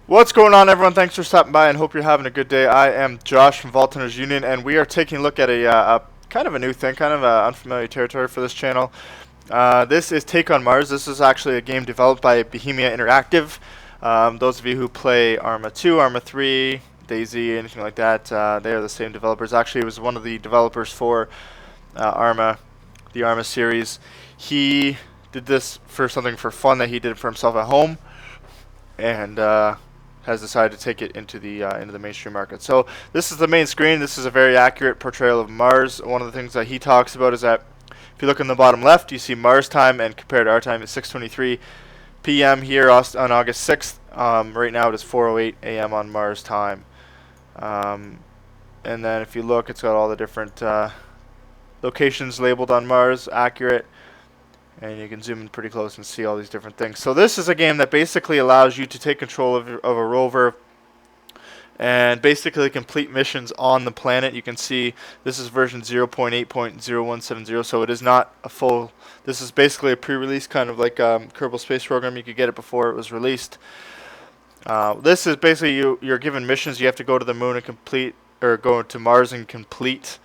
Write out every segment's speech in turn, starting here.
What's going on, everyone? Thanks for stopping by and hope you're having a good day. I am Josh from Vaulters Union, and we are taking a look at a kind of a new thing, kind of unfamiliar territory for this channel. This is Take on Mars. This is actually a game developed by Bohemia Interactive. Those of you who play Arma 2, Arma 3, DayZ, anything like that, they are the same developers. Actually, it was one of the developers for Arma, the Arma series. He did this for something for fun that he did for himself at home, and has decided to take it into the mainstream market. So this is the main screen. This is a very accurate portrayal of Mars. One of the things that he talks about is that if you look in the bottom left, you see Mars time, and compared to our time, it's 6:23 p.m. here on August 6th. Right now it is 4:08 a.m. on Mars time. And then if you look, it's got all the different locations labeled on Mars, accurate. And you can zoom in pretty close and see all these different things. So this is a game that basically allows you to take control of a rover and basically complete missions on the planet. You can see this is version 0.8.0170, so it is not a full. This is basically a pre-release, kind of like Kerbal Space Program. You could get it before it was released. This is basically you're given missions. You have to go to the moon and complete, or go to Mars and complete.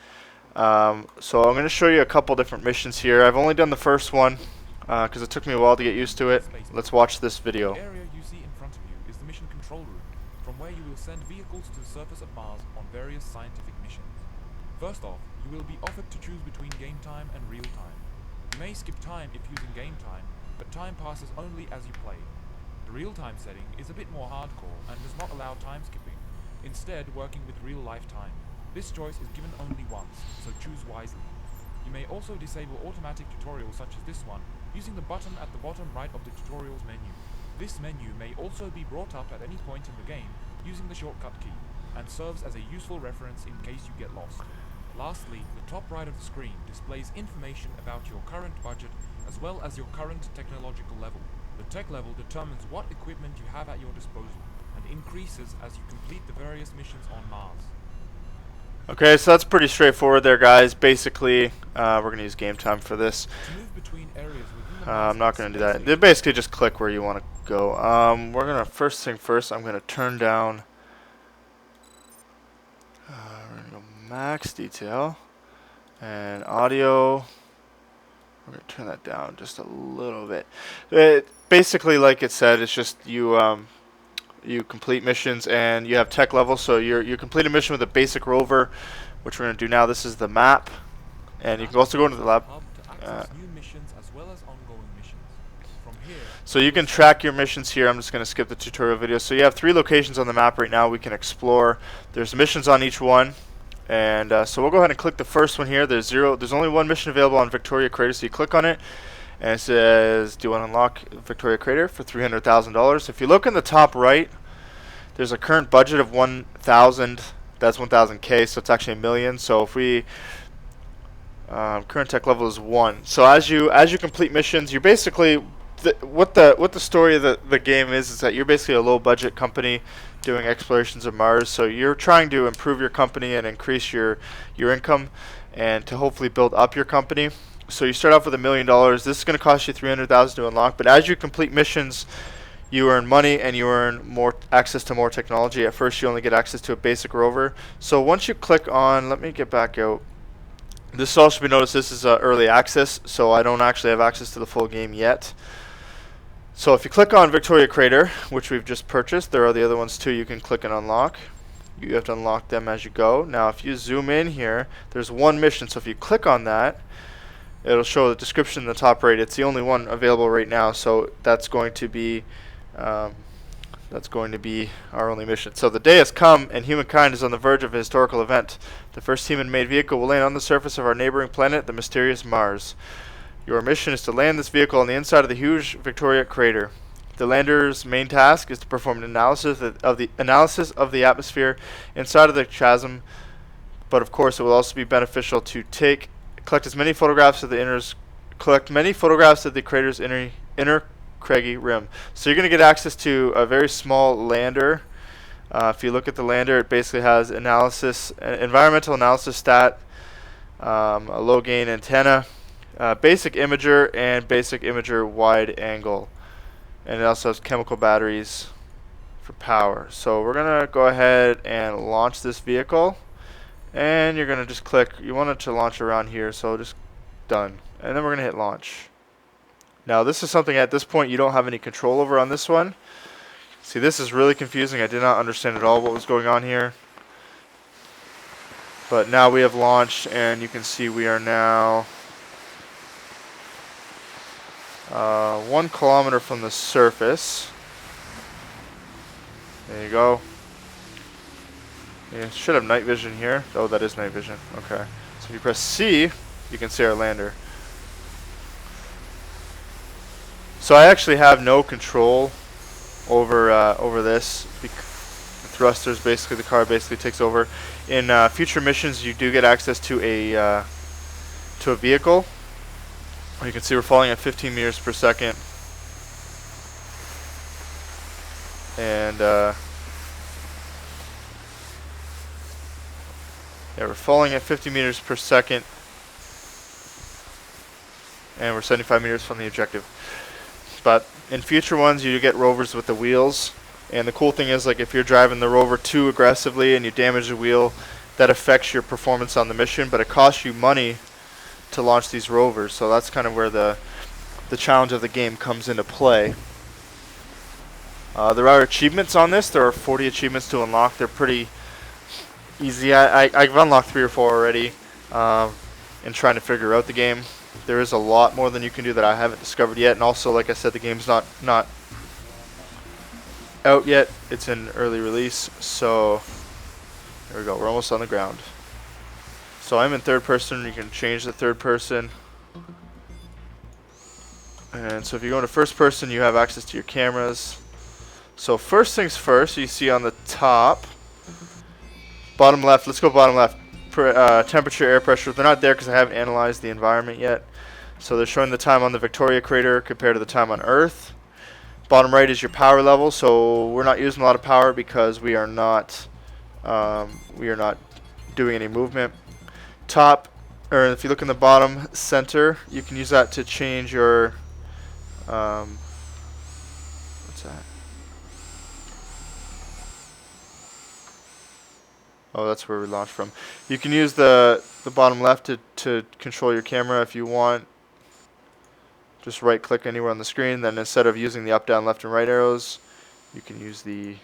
So I'm going to show you a couple different missions here. I've only done the first one because it took me a while to get used to it. Let's watch this video. The area you see in front of you is the mission control room, from where you will send vehicles to the surface of Mars on various scientific missions. First off, you will be offered to choose between game time and real time. You may skip time if using game time, but time passes only as you play. The real time setting is a bit more hardcore and does not allow time skipping, instead working with real life time. This choice is given only once, so choose wisely. You may also disable automatic tutorials such as this one, using the button at the bottom right of the tutorials menu. This menu may also be brought up at any point in the game using the shortcut key, and serves as a useful reference in case you get lost. Lastly, the top right of the screen displays information about your current budget as well as your current technological level. The tech level determines what equipment you have at your disposal, and increases as you complete the various missions on Mars. Okay, so that's pretty straightforward there, guys. Basically, we're going to use game time for this. To move between areas within the I'm not going to do that. space They basically just click where you want to go. We're going to, first thing first, I'm going to turn down we're going to go max detail and audio. We're going to turn that down just a little bit. Basically, like it said, it's just you complete missions and you have tech level. So you complete a mission with a basic rover, which we're going to do now. This is the map, and you can also go into the lab. new missions as well as ongoing missions. From here, So you can track your missions here. I'm just going to skip the tutorial video. So you have 3 locations on the map right now we can explore. There's missions on each one. And so we'll go ahead and click the first one here. There's only one mission available on Victoria Crater, so you click on it. And it says, do you want to unlock Victoria Crater for $300,000? If you look in the top right, there's a current budget of 1,000. That's 1,000K, so it's actually a million. So if we current tech level is 1. So as you complete missions, you're basically what the story of the game is that you're basically a low budget company doing explorations of Mars. So you're trying to improve your company and increase your income, and to hopefully build up your company. So you start off with $1 million. This is going to cost you $300,000 to unlock. But as you complete missions, you earn money and you earn more access to more technology. At first, you only get access to a basic rover. So once you click on, let me get back out. This also should be noticed. This is early access, so I don't actually have access to the full game yet. So if you click on Victoria Crater, which we've just purchased, there are the other ones too. You can click and unlock. You have to unlock them as you go. Now, if you zoom in here, there's one mission. So if you click on that, it'll show the description in the top right. It's the only one available right now, so that's going to be our only mission. So the day has come, and humankind is on the verge of a historical event. The first human-made vehicle will land on the surface of our neighboring planet, the mysterious Mars. Your mission is to land this vehicle on the inside of the huge Victoria Crater. The lander's main task is to perform an analysis of the atmosphere inside of the chasm, but of course it will also be beneficial to collect many photographs of the crater's inner craggy rim. So you're going to get access to a very small lander. If you look at the lander, it basically has environmental analysis stat, a low gain antenna, basic imager, and basic imager wide angle. And it also has chemical batteries for power. So we're gonna go ahead and launch this vehicle, and you're gonna just click. You want it to launch around here, so just done, and then we're gonna hit launch. Now this is something at this point you don't have any control over on this one. See, this is really confusing. I did not understand at all what was going on here. But now we have launched, and you can see we are now 1 kilometer from the surface. There you go. You should have night vision here. Oh, that is night vision. Okay. So if you press C, you can see our lander. So I actually have no control over this. The thrusters, basically, the car basically takes over. In future missions, you do get access to a vehicle. You can see we're falling at 15 meters per second, and yeah, we're falling at 50 meters per second, and we're 75 meters from the objective. But in future ones, you get rovers with the wheels. And the cool thing is, like, if you're driving the rover too aggressively and you damage the wheel, that affects your performance on the mission, but it costs you money to launch these rovers. So that's kind of where the challenge of the game comes into play. There are achievements on this. There are 40 achievements to unlock. They're pretty easy. I've unlocked 3 or 4 already in trying to figure out the game. There is a lot more than you can do that I haven't discovered yet. And also, like I said, the game's not out yet. It's in early release. So there we go. We're almost on the ground. So I'm in third person. You can change the third person. And so if you go into first person, you have access to your cameras. So first things first, you see on the top, bottom left. Let's go bottom left. Temperature, air pressure. They're not there because I haven't analyzed the environment yet. So they're showing the time on the Victoria crater compared to the time on Earth. Bottom right is your power level. So we're not using a lot of power because we are not doing any movement. Top, or if you look in the bottom center, you can use that to change your what's that? Oh, that's where we launched from. You can use the bottom left to control your camera if you want. Just right click anywhere on the screen. Then instead of using the up, down, left, and right arrows, you can use the...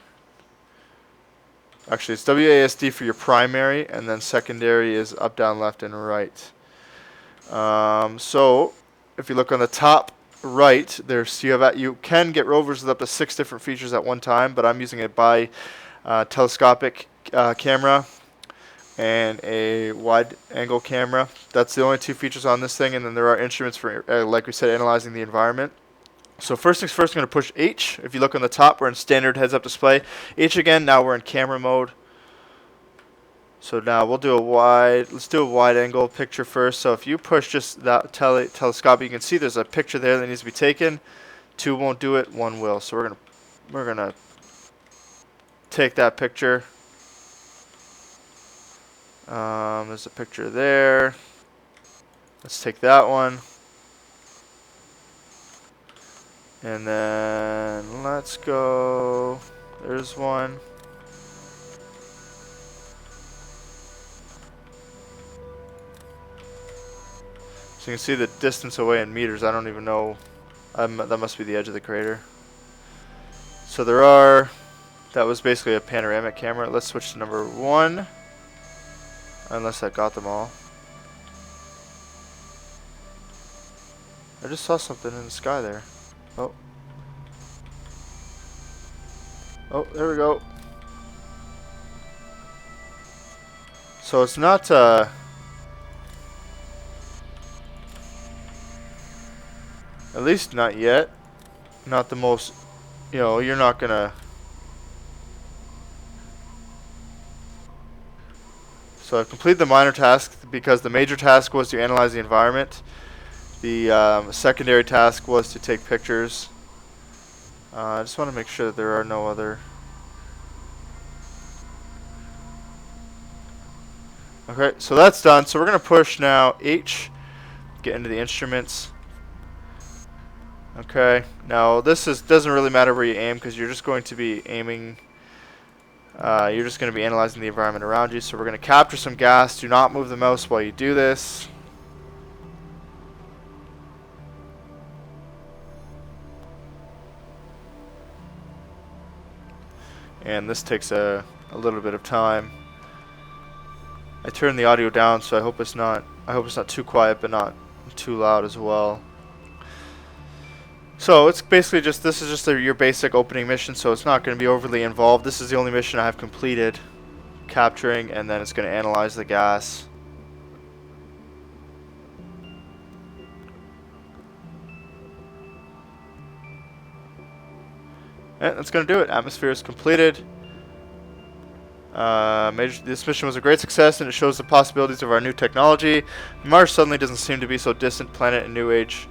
Actually, it's WASD for your primary, and then secondary is up, down, left, and right. So if you look on the top right, you can get rovers with up to 6 different features at one time, but I'm using it by telescopic camera and a wide angle camera. That's the only 2 features on this thing, and then there are instruments for, like we said, analyzing the environment. So first things first, I'm going to push H. If you look on the top, we're in standard heads-up display. H again, now we're in camera mode. So now we'll do let's do a wide angle picture first. So if you push just that telescope, you can see there's a picture there that needs to be taken. 2 won't do it, 1 will. So we're gonna take that picture. There's a picture there. Let's take that one. And then let's go. There's one. So you can see the distance away in meters. I don't even know. That must be the edge of the crater. So that was basically a panoramic camera. Let's switch to number 1. Unless I got them all. I just saw something in the sky there. Oh. Oh, there we go. So it's not, at least not yet. Not the most, you're not gonna. So I've completed the minor task because the major task was to analyze the environment. The secondary task was to take pictures. I just want to make sure that there are no other. Okay, so that's done. So we're going to push now H, get into the instruments. Okay, now doesn't really matter where you aim because you're just going to be aiming. You're just going to be analyzing the environment around you. So we're going to capture some gas. Do not move the mouse while you do this. And this takes a little bit of time. I turned the audio down, so I hope it's not too quiet, but not too loud as well. So it's basically this is just your basic opening mission, so it's not going to be overly involved. This is the only mission I have completed, capturing, and then it's going to analyze the gas. And that's going to do it. Atmosphere is completed. This mission was a great success, and it shows the possibilities of our new technology. Mars suddenly doesn't seem to be so distant planet, and new age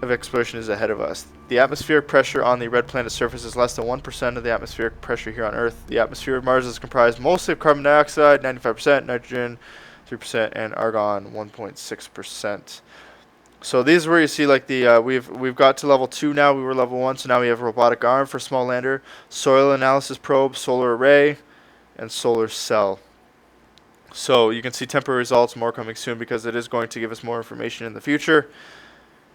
of exploration is ahead of us. The atmospheric pressure on the red planet's surface is less than 1% of the atmospheric pressure here on Earth. The atmosphere of Mars is comprised mostly of carbon dioxide, 95%, nitrogen, 3%, and argon, 1.6%. So these are where you see like the we've got to level 2 now. We were level 1, so now we have robotic arm for small lander, soil analysis probe, solar array, and solar cell. So you can see temporary results, more coming soon because it is going to give us more information in the future.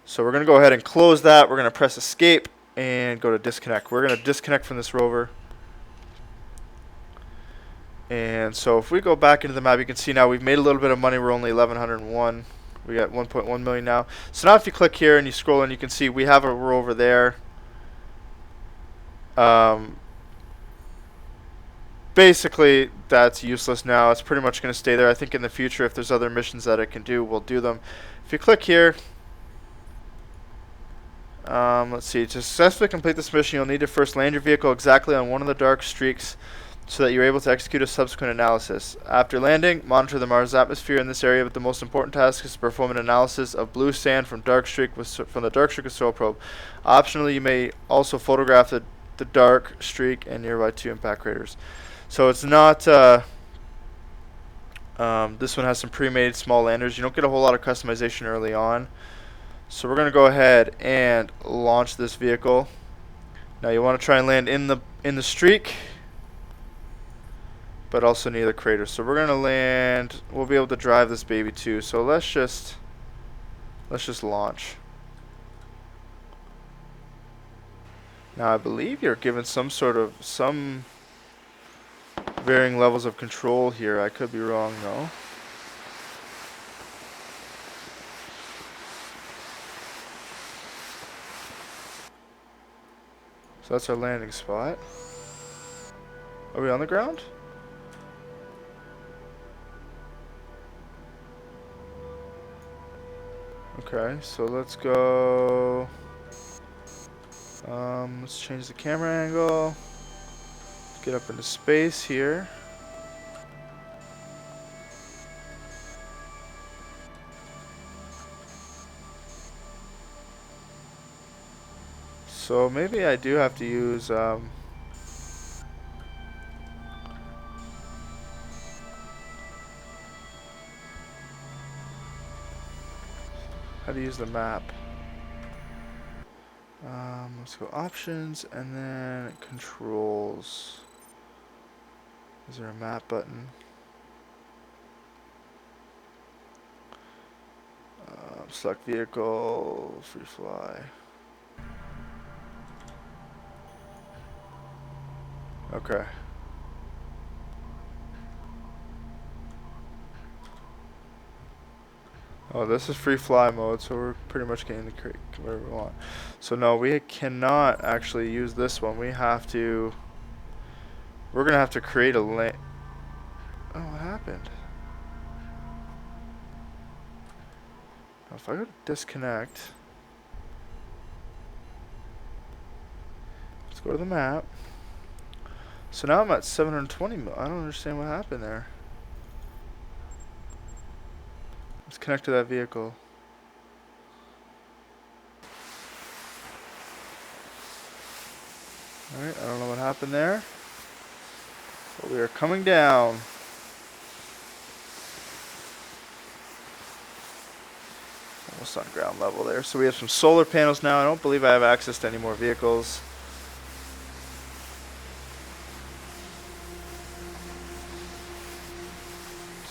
So we're going to go ahead and close that. We're going to press escape and go to disconnect. We're going to disconnect from this rover. And so if we go back into the map, you can see now we've made a little bit of money. We're only 1101. We got 1.1 million now. So now if you click here and you scroll in, you can see we have a rover there. Basically, that's useless now. It's pretty much going to stay there. I think in the future, if there's other missions that it can do, we'll do them. If you click here, let's see. To successfully complete this mission, you'll need to first land your vehicle exactly on one of the dark streaks so that you're able to execute a subsequent analysis. After landing, monitor the Mars atmosphere in this area, but the most important task is to perform an analysis of blue sand from the dark streak with soil probe. Optionally, you may also photograph the dark streak and nearby 2 impact craters. So it's not. This one has some pre-made small landers. You don't get a whole lot of customization early on. So we're going to go ahead and launch this vehicle. Now you want to try and land in the streak, but also near the crater. So we're going to land. We'll be able to drive this baby too. So let's just launch. Now I believe you're given some varying levels of control here. I could be wrong though. So that's our landing spot. Are we on the ground? Okay, so let's go. Let's change the camera angle. Get up into space here. So maybe I do have to use how to use the map. Let's go options and then controls. Is there a map button? Select vehicle, free fly. Okay. Oh, this is free fly mode, so we're pretty much getting to create whatever we want. So no, we cannot actually use this one. We're gonna have to create a lane. Oh, what happened? If I go to disconnect, let's go to the map. So now I'm at 720 mil. I don't understand what happened there. Let's connect to that vehicle. Alright, I don't know what happened there. But we are coming down. almost on ground level there. So we have some solar panels now. I don't believe I have access to any more vehicles.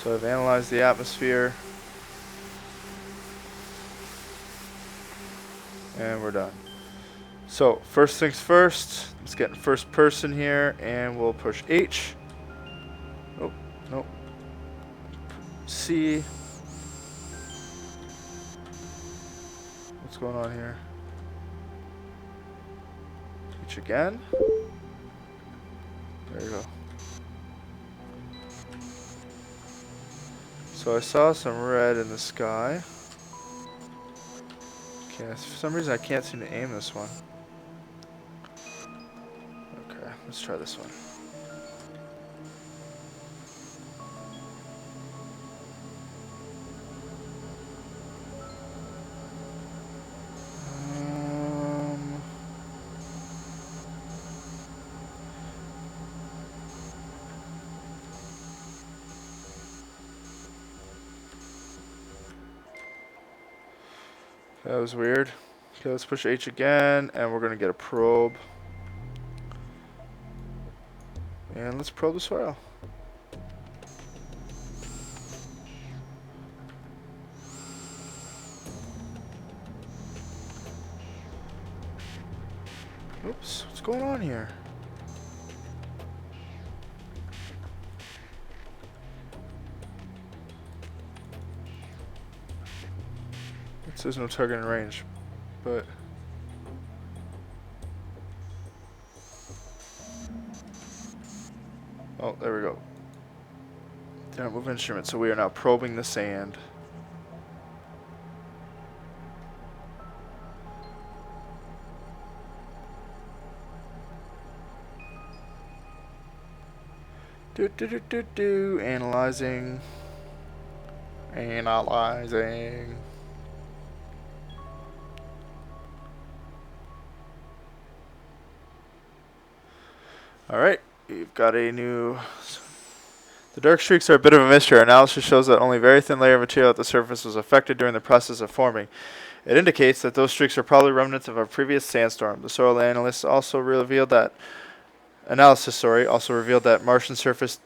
So I've analyzed the atmosphere. And we're done. So first things first, let's get in first person here, and we'll push H. Oh, nope. C. What's going on here? H again. There you go. So I saw some red in the sky. Okay, for some reason I can't seem to aim this one. Okay, let's try this one. That was weird. Okay, let's push H again, and we're going to get a probe. And let's probe the soil. Oops, what's going on here? It says no target in range, but oh, there we go. Don't move instrument, so we are now probing the sand. Analyzing. Analyzing. Alright, we've got a new... The dark streaks are a bit of a mystery. Our analysis shows that only a very thin layer of material at the surface was affected during the process of forming. It indicates that those streaks are probably remnants of a previous sandstorm. The soil analysis also revealed that Martian surface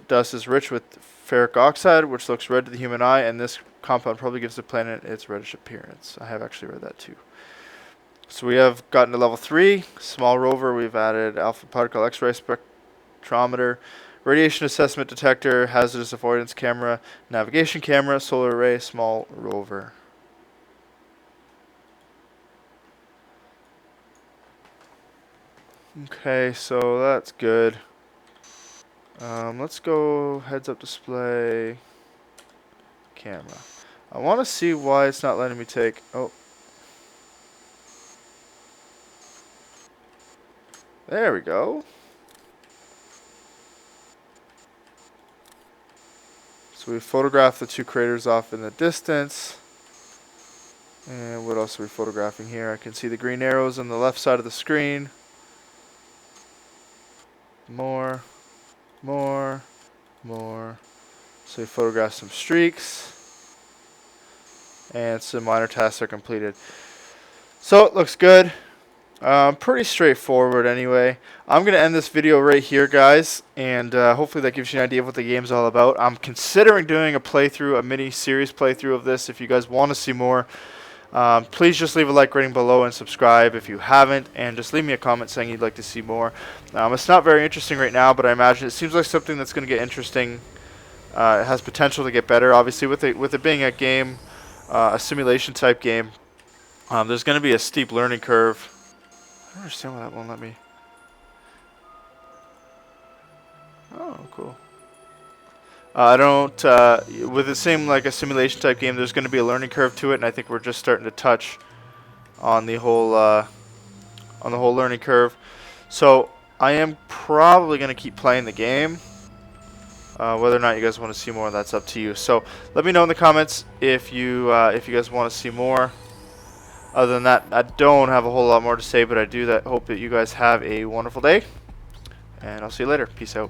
dust is rich with ferric oxide, which looks red to the human eye, and this compound probably gives the planet its reddish appearance. I have actually read that too. So we have gotten to level 3, small rover. We've added alpha particle X-ray spectrometer, radiation assessment detector, hazardous avoidance camera, navigation camera, solar array, small rover. Okay, so that's good. Let's go heads-up display camera. I want to see why it's not letting me take... Oh. There we go. So we photographed the two craters off in the distance. And what else are we photographing here? I can see the green arrows on the left side of the screen. More. So we photographed some streaks. And some minor tasks are completed. So it looks good. Pretty straightforward anyway. I'm going to end this video right here, guys, and hopefully that gives you an idea of what the game's all about. I'm considering doing a playthrough, a mini-series playthrough of this. If you guys want to see more, please just leave a like rating below and subscribe if you haven't, and just leave me a comment saying you'd like to see more. It's not very interesting right now, but I imagine it seems like something that's going to get interesting. It has potential to get better, obviously, with it being a game, a simulation type game. There's going to be a steep learning curve. I don't understand why that won't let me. Oh, cool. I don't, with it seeming like a simulation type game, there's going to be a learning curve to it, and I think we're just starting to touch on the whole learning curve. So I am probably going to keep playing the game. Whether or not you guys want to see more, that's up to you. So let me know in the comments if you guys want to see more. Other than that, I don't have a whole lot more to say, but I do hope that you guys have a wonderful day, and I'll see you later. Peace out.